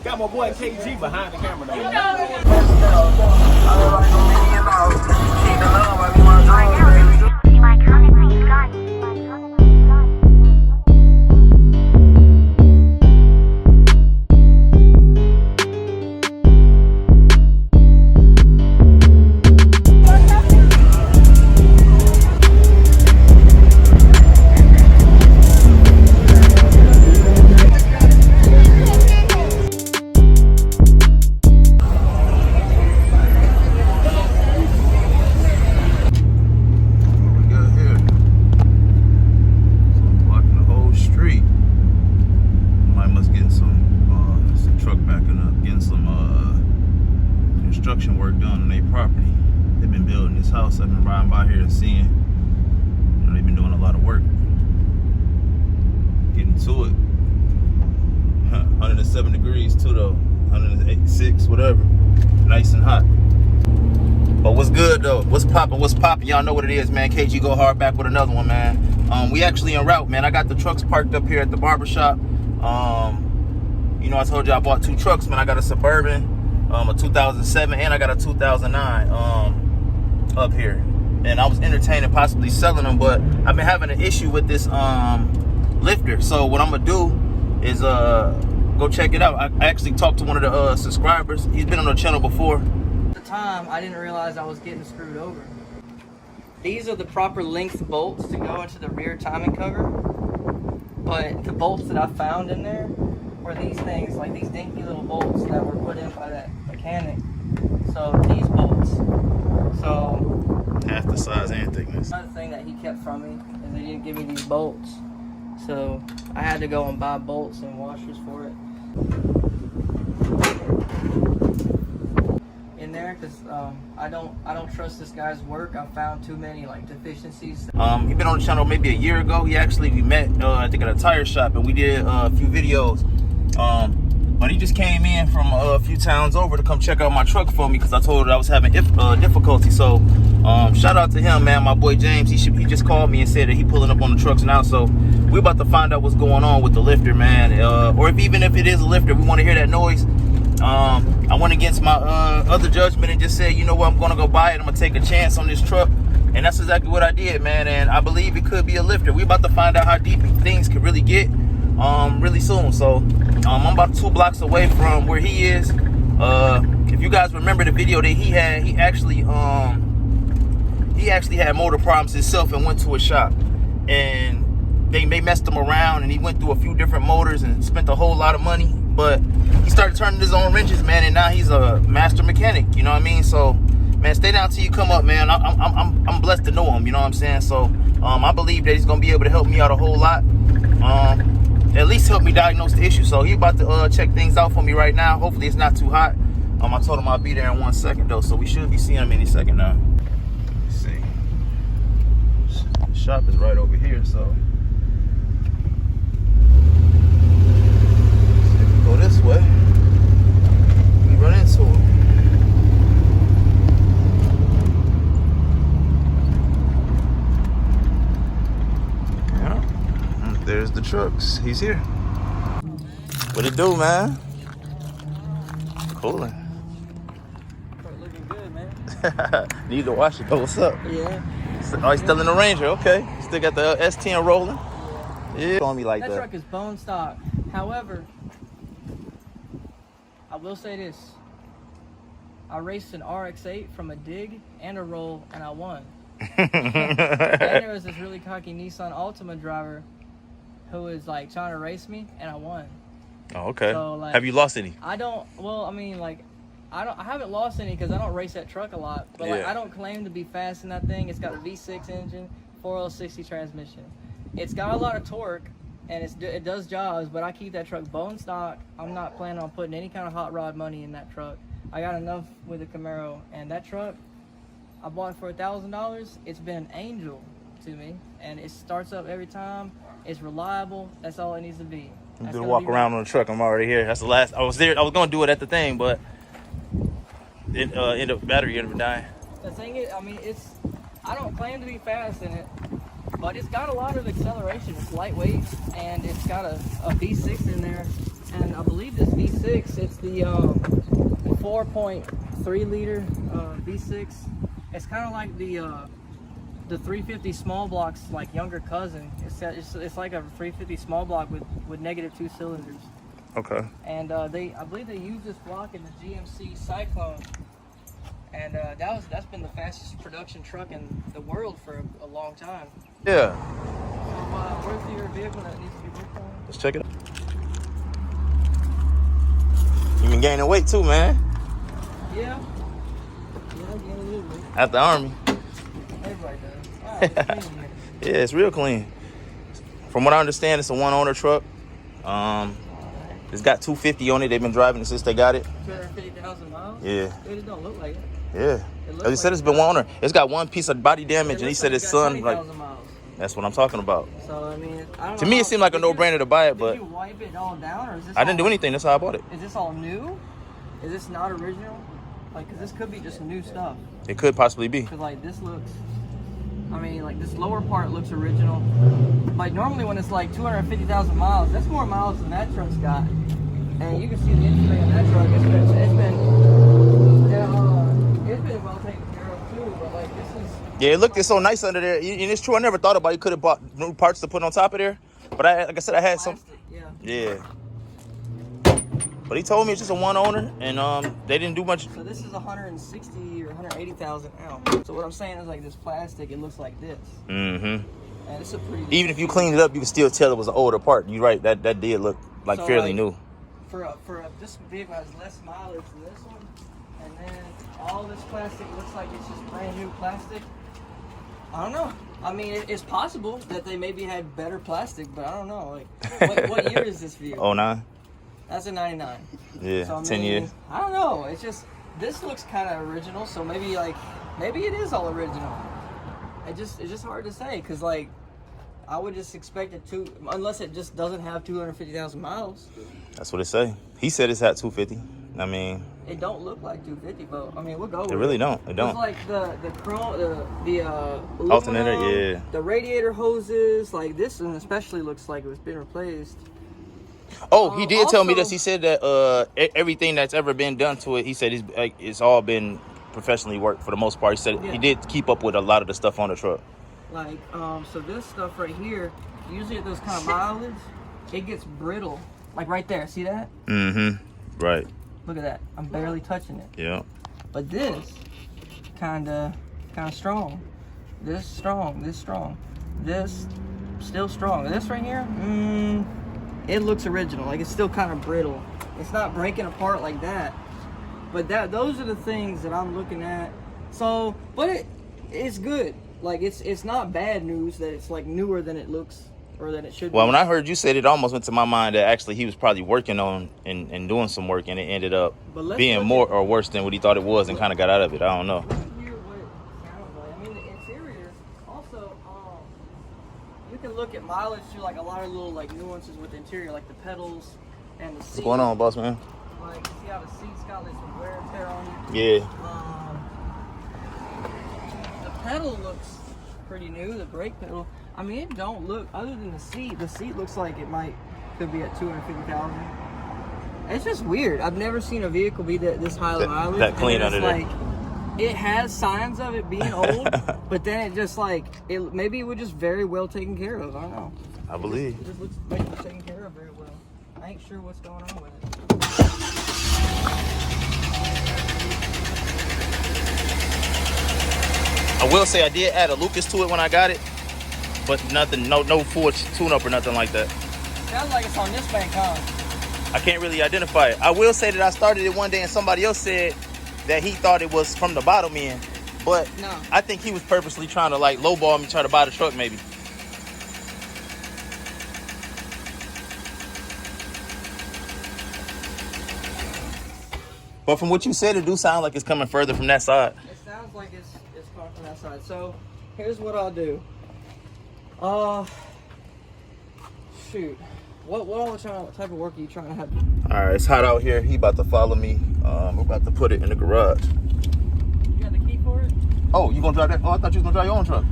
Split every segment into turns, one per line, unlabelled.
Got my boy KG behind the camera though.
Construction work done on their property. They've been building this house. I've been riding by here and seeing, they've been doing a lot of work. Getting to it. 107 degrees too though. 186, whatever. Nice and hot. But what's good though? What's poppin'? What's poppin'? Y'all know what it is, man. KG Go Hard back with another one, man. We actually en route, man. I got the trucks parked up here at the barbershop. You know, I told you I bought 2 trucks, man. I got a Suburban, a 2007, and I got a 2009 up here. And I was entertaining possibly selling them, but I've been having an issue with this lifter. So what I'm gonna do is go check it out. I actually talked to one of the subscribers. He's been on the channel before.
At the time, I didn't realize I was getting screwed over. These are the proper length bolts to go into the rear timing cover, but the bolts that I found in there were these things, like these dinky little bolts that were put in by that mechanic. So these bolts, so
Half the size and thickness.
another thing that he kept from me is they didn't give me these bolts, so I had to go and buy bolts and washers for it in there, because I don't trust this guy's work. I found too many like deficiencies.
He been on the channel maybe a year ago. We met I think at a tire shop, and we did a few videos. But he just came in from a few towns over to come check out my truck for me, because I told her I was having difficulty. So shout out to him, man. My boy James, he just called me and said that he pulling up on the trucks now. So we're about to find out what's going on with the lifter, man. Or even if it is a lifter, we want to hear that noise. I went against my other judgment and just said, you know what, I'm gonna go buy it. I'm gonna take a chance on this truck, and that's exactly what I did, man. And I believe it could be a lifter. We're about to find out how deep things could really get really soon. So I'm about 2 blocks away from where he is. If you guys remember the video that he actually had motor problems himself and went to a shop, and they messed him around, and he went through a few different motors and spent a whole lot of money. But he started turning his own wrenches, man, and now he's a master mechanic. You know what I mean? So, man, stay down till you come up, man. I'm blessed to know him. You know what I'm saying? So, I believe that he's gonna be able to help me out a whole lot. At least help me diagnose the issue. So he's about to check things out for me right now. Hopefully it's not too hot. I told him I'll be there in 1 second though, so we should be seeing him any second now. Let's see. The shop is right over here, so. Go this way. We run into him. Yeah. There's the trucks. He's here. What it do, man? Coolin'.
Looking good, man.
Need to wash it though. What's up?
Yeah.
Oh, he's still in the Ranger. Okay. Still got the S10 rolling. Yeah. On me like
That truck is bone stock. However, I will say this. I raced an RX-8 from a dig and a roll, and I won. And there was this really cocky Nissan Altima driver who was like trying to race me, and I won.
Oh, okay.
So, like,
have you lost any?
I don't. Well, I mean, like, I haven't lost any because I don't race that truck a lot. But like, I don't claim to be fast in that thing. It's got a V6 engine, 4L60 transmission. It's got a lot of torque, and it does jobs. But I keep that truck bone stock. I'm not planning on putting any kind of hot rod money in that truck. I got enough with the Camaro, and that truck I bought it for $1,000. It's been an angel to me, and it starts up every time. It's reliable. That's all it needs to be.
I'm gonna walk around on the truck. I'm already here. That's the last. I was there. I was gonna do it at the thing, but it ended up battery ended up dying.
The thing is, I mean, I don't claim to be fast in it, but it's got a lot of acceleration. It's lightweight, and it's got a V6 in there, And I believe this V6, it's the 4.3 liter V6. It's kind of like the 350 small block's like younger cousin. It's like a 350 small block with -2 cylinders.
Okay.
And I believe they used this block in the GMC Cyclone. And that's been the fastest production truck in the world for a long time.
Yeah.
So where's your vehicle that needs to be worked on?
Let's check it out. You been gaining weight too, man.
Yeah. Yeah, gaining a little weight.
At the Army.
Everybody does. Alright, it's clean here.
Yeah, it's real clean. From what I understand, it's a one-owner truck. It's got 250 on it. They've been driving it since they got it.
250,000 miles?
Yeah.
It don't look like it.
Yeah. He said it's been one owner. It's got one piece of body damage, and he said his son, like,
miles.
that's what I'm talking about.
So, I mean, I don't
To
know
me, it seemed like a no-brainer to buy it,
Did
but
you wipe it all down, or is this
I didn't do anything. That's how I bought it.
Is this all new? Is this not original? Like, because this could be just new stuff.
It could possibly be.
Because, like, this looks, I mean, like, this lower part looks original. Like, normally when it's, like, 250,000 miles, that's more miles than that truck's got. And you can see the injury on that truck. It's been well taken care of, too. But, like, this is...
Yeah, it looked so nice under there. And it's true, I never thought about it. You could have bought new parts to put on top of there. But, like I said, I had some.
Yeah.
Yeah. But he told me it's just a one owner, and they didn't do much.
So this is 160 or 180,000 out. So what I'm saying is, like, this plastic, it looks like this.
Mm-hmm.
And it's a pretty...
Even if you cleaned it up, you can still tell it was an older part. You're right. That did look like
So,
fairly
like,
new.
This vehicle has less mileage than this one, and then all this plastic looks like it's just brand new plastic. I don't know. I mean, it's possible that they maybe had better plastic, but I don't know. Like, what year is this vehicle?
09.
That's a 99.
Yeah,
So, I
10
mean,
years.
I don't know. It's just, this looks kind of original, so maybe it is all original. It's just hard to say, because, like, I would just expect it to, unless it just doesn't have 250,000 miles.
That's what it say. He said it's at 250. I mean,
It don't look like 250, but I mean, we'll go with
it really don't. It don't.
It's like the chrome, the
Alternator,
aluminum,
yeah.
the radiator hoses, like this one especially looks like it's been replaced.
Oh, he did tell me
also-
this. He said that everything that's ever been done to it, he said it's all been professionally worked for the most part. He said
Yeah.
he did keep up with a lot of the stuff on the truck.
Like, so this stuff right here, usually at those kind of mileage, it gets brittle. Like right there, see that?
Mm-hmm. Right.
Look at that. I'm barely touching it.
Yeah.
But this, kinda strong. This strong. This strong. This still strong. This right here, it looks original. Like it's still kind of brittle. It's not breaking apart like that. But those are the things that I'm looking at. So, but it's good. Like it's not bad news that it's like newer than it looks or than it should be.
Well, when I heard you say it, it almost went to my mind that actually he was probably working on and doing some work, and it ended up being more or worse than what he thought it was, and kind of got out of it. I don't know.
Let's hear what it sounds like. I mean, the interior also, you can look at mileage through like a lot of little like nuances with the interior, like the pedals and the seat.
What's going on, boss man?
Like, see how the seat's got like some wear and tear on it?
Yeah.
The pedal looks pretty new, the brake pedal. I mean, it don't look, other than the seat looks like it could be at 250,000. It's just weird. I've never seen a vehicle be this high mileage.
That clean
and
under there.
Like, it has signs of it being old, but then it just like, maybe it was just very well taken care of. I don't know.
I believe.
It just looks like it was taken care of very well. I ain't sure what's going on with it.
I will say I did add a Lucas to it when I got it, but nothing, no full tune-up or nothing like that.
Sounds like it's on this bank, huh?
I can't really identify it. I will say that I started it one day and somebody else said that he thought it was from the bottom end, but
No.
I think he was purposely trying to like lowball me, try to buy the truck maybe. But from what you said, it do sound like it's coming further from that side.
It sounds like it's coming from that side. So here's what I'll do. Shoot. What type of work are you trying to have?
All right, it's hot out here. He about to follow me. We're about to put it in the garage.
You got the key for it?
Oh, you gonna drive that? Oh, I thought you was gonna drive your own truck.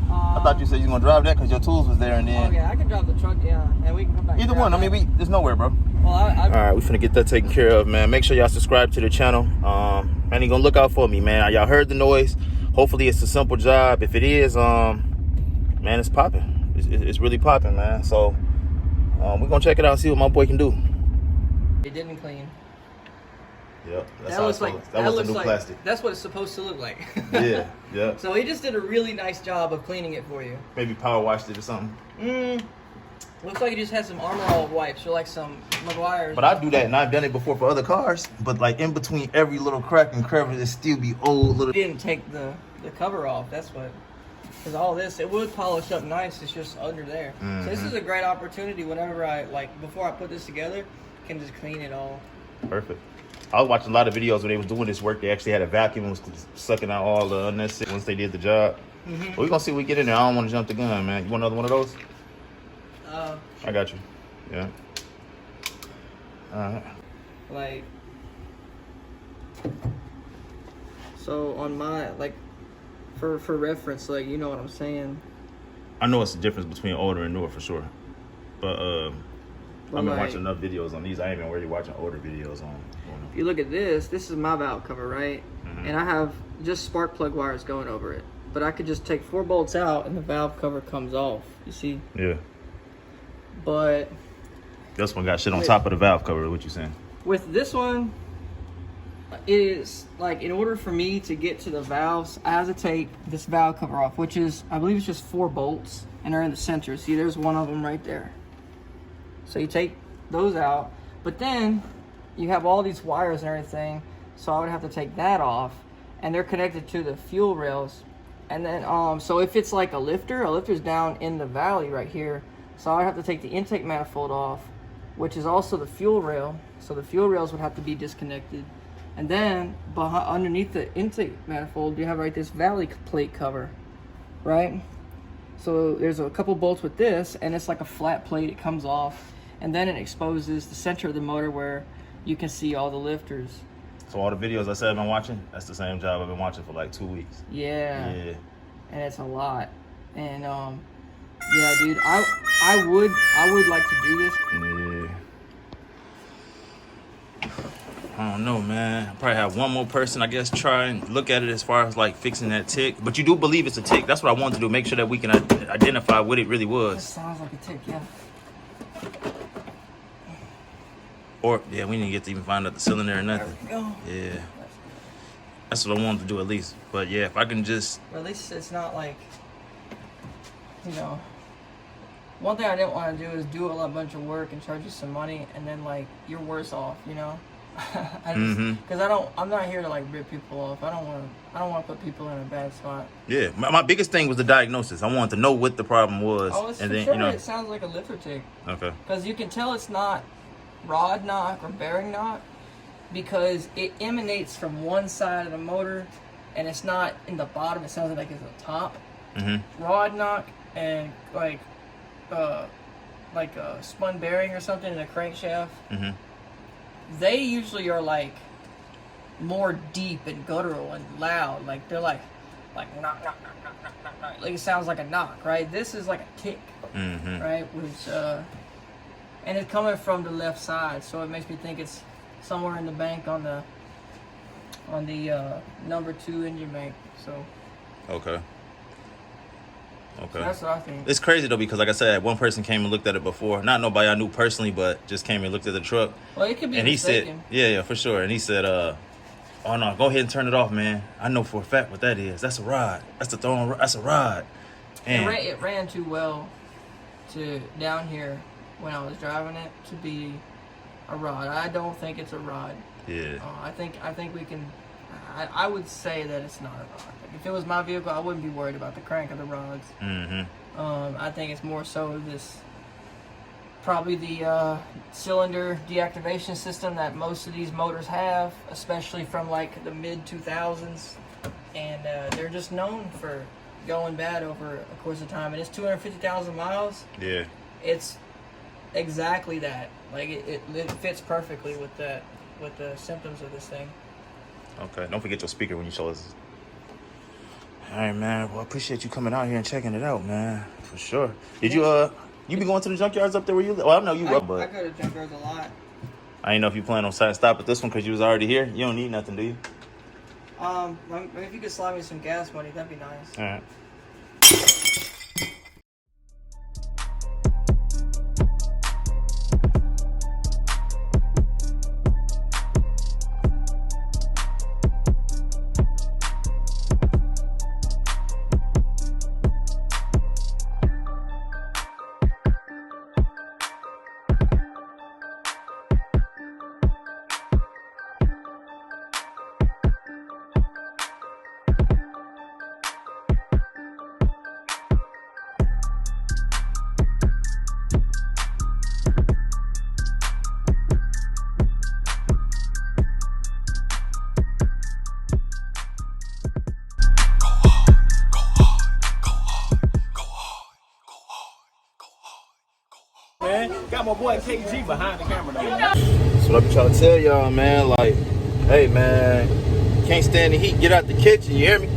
I thought you said you was gonna drive that because your tools was there and then.
Oh yeah, I can drive the truck, yeah, and we can come back.
Either one. I mean, there's nowhere, bro.
Well,
all right, we finna get that taken care of, man. Make sure y'all subscribe to the channel. Man, you gonna look out for me, man. Y'all heard the noise. Hopefully, it's a simple job. If it is, man, it's popping. It's really popping, man. So, we're gonna check it out and see what my boy can do.
It didn't clean.
Yep,
That looks like
that was the new plastic.
That's what it's supposed to look like.
Yeah.
So he just did a really nice job of cleaning it for you.
Maybe power washed it or something.
Looks like he just had some Armor All wipes or like some Meguiar's.
But I do that, and I've done it before for other cars. But like in between every little crack and crevice, it still be old little.
He didn't take the cover off. That's what. Because all this, it would polish up nice. It's just under there. So this is a great opportunity. Whenever before I put this together, I can just clean it all.
Perfect. I was watching a lot of videos when they was doing this work. They actually had a vacuum and was sucking out all the unnecessary once they did the job. But we're gonna see what we get in there. I don't want to jump the gun, man. You want another one of those? I got you. Yeah. All right.
Like, so on my, like, for reference, like, you know what I'm saying?
I know it's the difference between older and newer for sure. But I've been watching enough videos on these. I ain't even really watching older videos on them.
If you look at this is my valve cover, right? And I have just spark plug wires going over it. But I could just take 4 bolts out and the valve cover comes off. You see?
Yeah.
But
this one got shit on top of the valve cover. What you saying?
With this one, it is like, in order for me to get to the valves, I have to take this valve cover off, which is, I believe it's just 4 bolts, and they're in the center. See, there's one of them right there. So you take those out, but then you have all these wires and everything, so I would have to take that off, and they're connected to the fuel rails. And then, so if it's like a lifter's down in the valley right here, so I would have to take the intake manifold off, which is also the fuel rail. So the fuel rails would have to be disconnected. And then underneath the intake manifold, you have right this valley plate cover, right? So there's a couple bolts with this, and it's like a flat plate. It comes off, and then it exposes the center of the motor where you can see all the lifters.
So all the videos I said I've been watching, that's the same job I've been watching for like 2 weeks.
Yeah. And it's a lot. And yeah, dude, I would like to do this.
Yeah. I don't know, man. I probably have one more person, I guess, try and look at it as far as like fixing that tick. But you do believe it's a tick. That's what I wanted to do. Make sure that we can identify what it really was.
It sounds like a tick, yeah.
Or, yeah, we didn't get to even find out the cylinder or nothing.
There we go.
Yeah. That's what I wanted to do at least. But yeah, if I can just...
Or at least it's not like, you know... One thing I didn't want to do is do a bunch of work and charge you some money, and then like you're worse off, you know. Because I'm not here to like rip people off. I don't want to put people in a bad spot.
Yeah, my biggest thing was the diagnosis. I wanted to know what the problem was.
Oh, it's
and
for
then
sure.
you know,
It sounds like a lifter tick.
Okay.
Because you can tell it's not rod knock or bearing knock, because it emanates from one side of the motor, and it's not in the bottom. It sounds like it's the top. Rod knock and like a spun bearing or something in a crankshaft, they usually are like more deep and guttural and loud. Like they're like knock, knock, knock, knock, knock, knock, knock. Like it sounds like a knock, right? This is like a tick, right? Which and it's coming from the left side, so it makes me think it's somewhere in the bank on the number 2 engine bank. So
okay.
So that's what I think.
It's crazy though, because like I said, one person came and looked at it before. Not nobody I knew personally, but just came and looked at the truck.
Well, it could be
and
mistaken.
He said, yeah, for sure. And he said, oh no, go ahead and turn it off, man. I know for a fact what that is. That's a rod. That's the throwing. That's a rod. And
it ran too well to down here when I was driving it to be a rod. I don't think it's a rod.
Yeah.
I think we can. I would say that it's not a rod. Like if it was my vehicle, I wouldn't be worried about the crank of the rods. I think it's more so this, probably the cylinder deactivation system that most of these motors have, especially from like the mid 2000s, and they're just known for going bad over a course of time. And it's 250,000 miles.
Yeah.
It's exactly that. Like it fits perfectly with that, with the symptoms of this thing.
Okay, don't forget your speaker when you show us. All right, man. Well, I appreciate you coming out here and checking it out, man. For sure. Did you you be going to the junkyards up there where you live? Well, I know you up, but
I go to junkyards a lot.
I didn't know if you plan on stop at this one because you was already here. You don't need nothing, do you?
If you could slide me some gas money, that'd be nice.
All right.
Man, got my boy KG behind the camera though.
That's what I be trying to tell y'all, man. Like, hey, man, can't stand the heat, get out the kitchen, you hear me?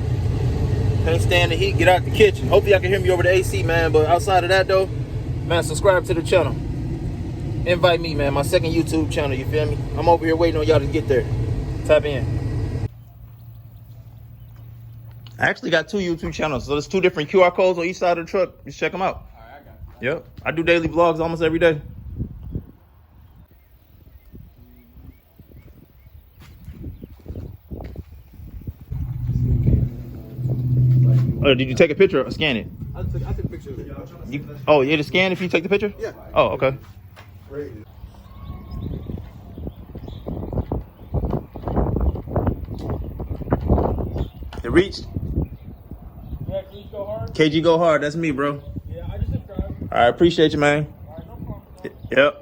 Can't stand the heat, get out the kitchen. Hopefully y'all can hear me over the AC, man. But outside of that, though, man, subscribe to the channel. Invite me, man, my second YouTube channel, you feel me? I'm over here waiting on y'all to get there. Tap in. I actually got 2 YouTube channels, so there's 2 different QR codes on each side of the truck. Just check them out.
All right, I got you.
Yep, I do daily vlogs almost every day. Oh, did you take a picture or scan it?
I took a picture of it.
Oh, you had to scan if you take the picture?
Yeah.
Oh, okay. It reached?
Yeah, please go hard.
KG Go Hard, that's me, bro.
Yeah, I just subscribed.
I appreciate you, man.
All right, no problem.
Yep.